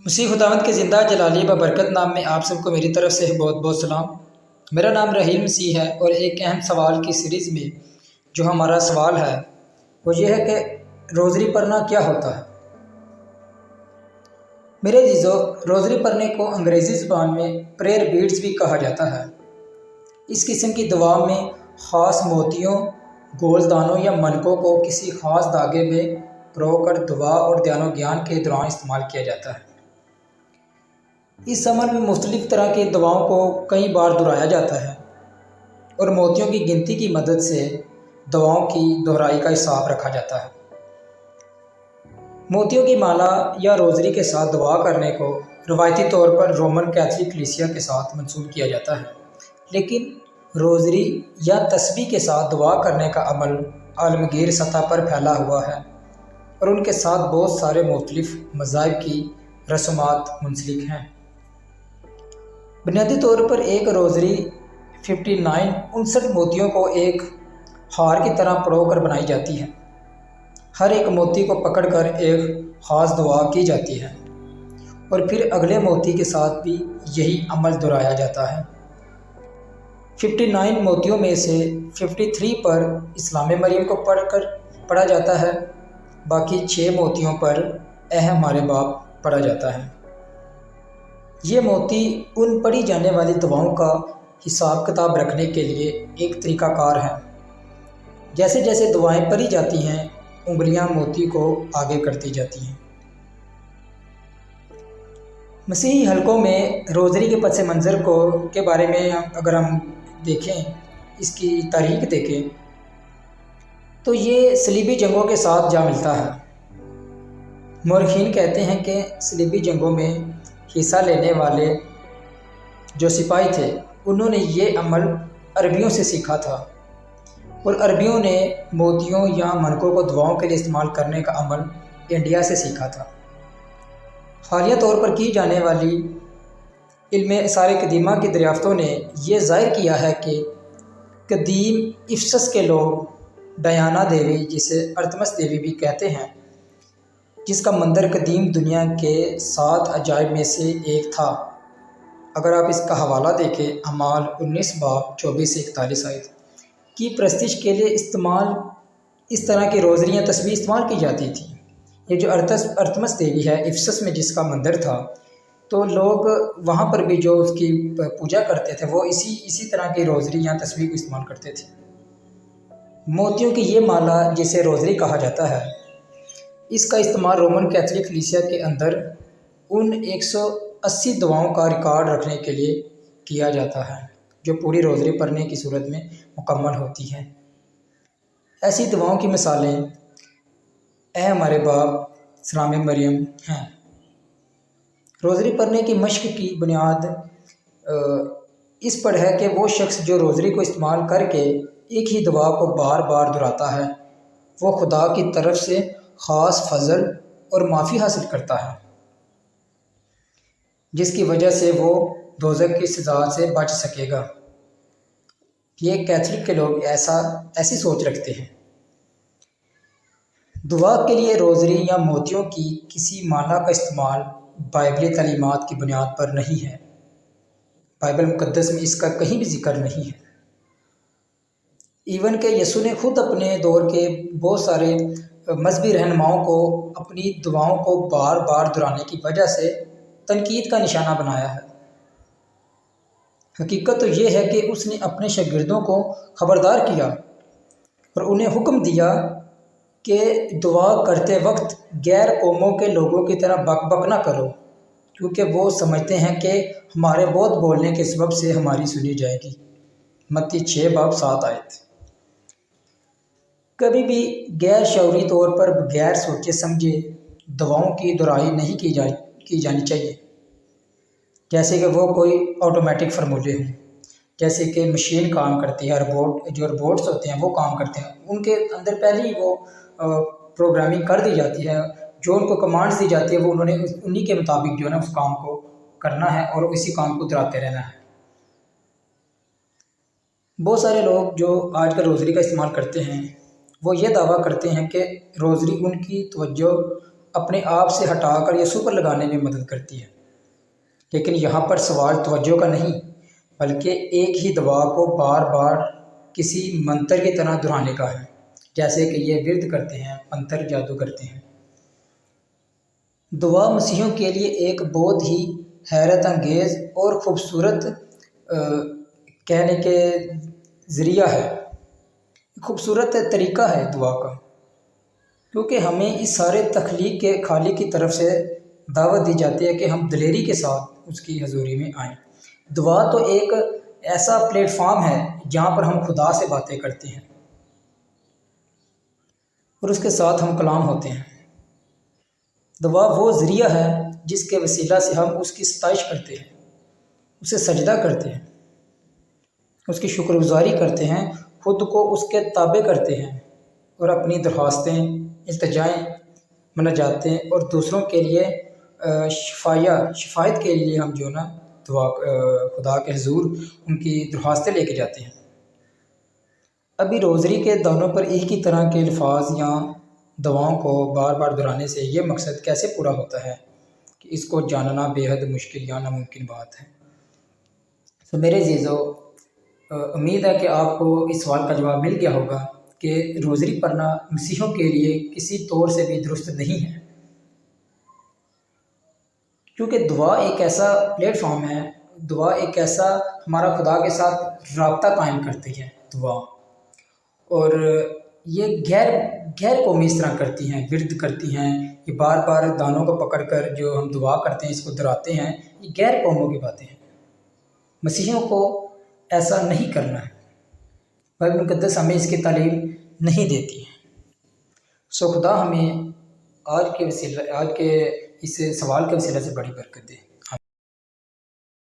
مسیح خداوند کے زندہ جلالی ببرکت نام میں آپ سب کو میری طرف سے بہت بہت سلام۔ میرا نام رحیم مسیح ہے اور ایک اہم سوال کی سیریز میں جو ہمارا سوال ہے وہ یہ ہے کہ روزری پڑھنا کیا ہوتا ہے۔ میرے عزیزو، روزری پڑھنے کو انگریزی زبان میں پریئر بیڈز بھی کہا جاتا ہے۔ اس قسم کی دعا میں خاص موتیوں، گولدانوں یا منکوں کو کسی خاص دھاگے میں پرو کر دعا اور دھیان و گیان کے دوران استعمال کیا جاتا ہے۔ اس عمل میں مختلف طرح کی دعاؤں کو کئی بار دہرایا جاتا ہے اور موتیوں کی گنتی کی مدد سے دعاؤں کی دہرائی کا حساب رکھا جاتا ہے۔ موتیوں کی مالا یا روزری کے ساتھ دعا کرنے کو روایتی طور پر رومن کیتھولک کلیسیا کے ساتھ منسوب کیا جاتا ہے، لیکن روزری یا تسبیح کے ساتھ دعا کرنے کا عمل عالمگیر سطح پر پھیلا ہوا ہے اور ان کے ساتھ بہت سارے مختلف مذاہب کی رسومات منسلک ہیں۔ بنیادی طور پر ایک روزری 59 موتیوں کو ایک ہار کی طرح پرو کر بنائی جاتی ہے۔ ہر ایک موتی کو پکڑ کر ایک خاص دعا کی جاتی ہے اور پھر اگلے موتی کے ساتھ بھی یہی عمل دہرایا جاتا ہے۔ 59 موتیوں میں سے 53 پر اسلام مریم کو پڑھا جاتا ہے، باقی 6 موتیوں پر اے ہمارے باپ پڑھا جاتا ہے۔ یہ موتی ان پڑھی جانے والی دعاؤں کا حساب کتاب رکھنے کے لیے ایک طریقہ کار ہے۔ جیسے جیسے دعائیں پڑھی جاتی ہیں، انگلیاں موتی کو آگے کرتی جاتی ہیں۔ مسیحی حلقوں میں روزری کے پس منظر کے بارے میں اگر ہم دیکھیں، اس کی تاریخ دیکھیں تو یہ صلیبی جنگوں کے ساتھ جا ملتا ہے۔ مورخین کہتے ہیں کہ صلیبی جنگوں میں حصہ لینے والے جو سپاہی تھے انہوں نے یہ عمل عربیوں سے سیکھا تھا اور عربیوں نے موتیوں یا منکوں کو دعاؤں کے لیے استعمال کرنے کا عمل انڈیا سے سیکھا تھا۔ حالیہ طور پر کی جانے والی علم آثار قدیمہ کی دریافتوں نے یہ ظاہر کیا ہے کہ قدیم افسس کے لوگ ڈیانا دیوی، جسے ارتمس دیوی بھی کہتے ہیں، جس کا مندر قدیم دنیا کے 7 عجائب میں سے ایک تھا۔ اگر آپ اس کا حوالہ دیکھیں، اعمال 19 باب 24 سے 41 آیت کی پرستش کے لیے اس طرح کی روزریاں تسبیح استعمال کی جاتی تھی۔ یہ جو ارتمس دیوی ہے افسس میں جس کا مندر تھا، تو لوگ وہاں پر بھی جو اس کی پوجا کرتے تھے وہ اسی طرح کی روزری یا تسبیح کو استعمال کرتے تھے۔ موتیوں کی یہ مالا جسے روزری کہا جاتا ہے، اس کا استعمال رومن کیتھولک کلیسیا کے اندر ان 180 دعاؤں کا ریکارڈ رکھنے کے لیے کیا جاتا ہے جو پوری روزری پڑھنے کی صورت میں مکمل ہوتی ہیں۔ ایسی دعاؤں کی مثالیں اے ہمارے باپ، سلام مریم ہیں۔ روزری پڑھنے کی مشق کی بنیاد اس پر ہے کہ وہ شخص جو روزری کو استعمال کر کے ایک ہی دعا کو بار بار دہراتا ہے، وہ خدا کی طرف سے خاص فضل اور معافی حاصل کرتا ہے، جس کی وجہ سے وہ دوزخ کی سزا سے بچ سکے گا۔ یہ کیتھولک کے لوگ ایسی سوچ رکھتے ہیں۔ دعا کے لیے روزری یا موتیوں کی کسی مالا کا استعمال بائبلی تعلیمات کی بنیاد پر نہیں ہے۔ بائبل مقدس میں اس کا کہیں بھی ذکر نہیں ہے۔ ایون کہ یسوع نے خود اپنے دور کے بہت سارے مذہبی رہنماؤں کو اپنی دعاؤں کو بار بار دہرانے کی وجہ سے تنقید کا نشانہ بنایا ہے۔ حقیقت تو یہ ہے کہ اس نے اپنے شاگردوں کو خبردار کیا اور انہیں حکم دیا کہ دعا کرتے وقت غیر قوموں کے لوگوں کی طرح بک بک نہ کرو، کیونکہ وہ سمجھتے ہیں کہ ہمارے بہت بولنے کے سبب سے ہماری سنی جائے گی۔ متی 6 باب 7 آیت۔ کبھی بھی غیر شعوری طور پر بغیر سوچے سمجھے دعاؤں کی دہرائی نہیں کی جانی چاہیے، جیسے کہ وہ کوئی آٹومیٹک فرمولے ہوں، جیسے کہ مشین کام کرتی ہے، جو روبوٹس ہوتے ہیں وہ کام کرتے ہیں، ان کے اندر پہلے ہی وہ پروگرامنگ کر دی جاتی ہے، جو ان کو کمانڈز دی جاتی ہے وہ انہوں نے انہی کے مطابق جو ہے نا اس کام کو کرنا ہے اور اسی کام کو دہراتے رہنا ہے۔ بہت سارے لوگ جو آج کل روزری کا استعمال کرتے ہیں وہ یہ دعویٰ کرتے ہیں کہ روزری ان کی توجہ اپنے آپ سے ہٹا کر یسوع پر لگانے میں مدد کرتی ہے۔ لیکن یہاں پر سوال توجہ کا نہیں، بلکہ ایک ہی دعا کو بار بار کسی منتر کی طرح دہرانے کا ہے، جیسے کہ یہ ورد کرتے ہیں، منتر جادو کرتے ہیں۔ دعا مسیحیوں کے لیے ایک بہت ہی حیرت انگیز اور خوبصورت کہنے کے ذریعہ ہے، خوبصورت طریقہ ہے دعا کا، کیونکہ ہمیں اس سارے تخلیق کے خالق کی طرف سے دعوت دی جاتی ہے کہ ہم دلیری کے ساتھ اس کی حضوری میں آئیں۔ دعا تو ایک ایسا پلیٹ فارم ہے جہاں پر ہم خدا سے باتیں کرتے ہیں اور اس کے ساتھ ہم کلام ہوتے ہیں۔ دعا وہ ذریعہ ہے جس کے وسیلہ سے ہم اس کی ستائش کرتے ہیں، اسے سجدہ کرتے ہیں، اس کی شکر گزاری کرتے ہیں، خود کو اس کے تابع کرتے ہیں اور اپنی درخواستیں، التجائیں، مناجاتیں اور دوسروں کے لیے شفایت کے لیے ہم جو نا دعا خدا کے حضور ان کی درخواستیں لے کے جاتے ہیں۔ ابھی روزری کے دانوں پر ایک ہی طرح کے الفاظ یا دعاؤں کو بار بار دہرانے سے یہ مقصد کیسے پورا ہوتا ہے کہ اس کو جاننا بے حد مشکل یا ناممکن بات ہے۔ تو میرے عزیزو، امید ہے کہ آپ کو اس سوال کا جواب مل گیا ہوگا کہ روزری پڑھنا مسیحیوں کے لیے کسی طور سے بھی درست نہیں ہے، کیونکہ دعا ایک ایسا پلیٹ فارم ہے، دعا ایک ایسا ہمارا خدا کے ساتھ رابطہ قائم کرتی ہے دعا، اور یہ غیر قومی اس طرح کرتی ہیں، ورد کرتی ہیں، یہ بار بار دانوں کو پکڑ کر جو ہم دعا کرتے ہیں اس کو دہراتے ہیں، یہ غیر قوموں کی باتیں ہیں۔ مسیحیوں کو ایسا نہیں کرنا ہے، بائبل مقدس ہمیں اس کی تعلیم نہیں دیتی ہے۔ خدا ہمیں آج کے اس سوال کے وسیلہ سے بڑی برکت دے۔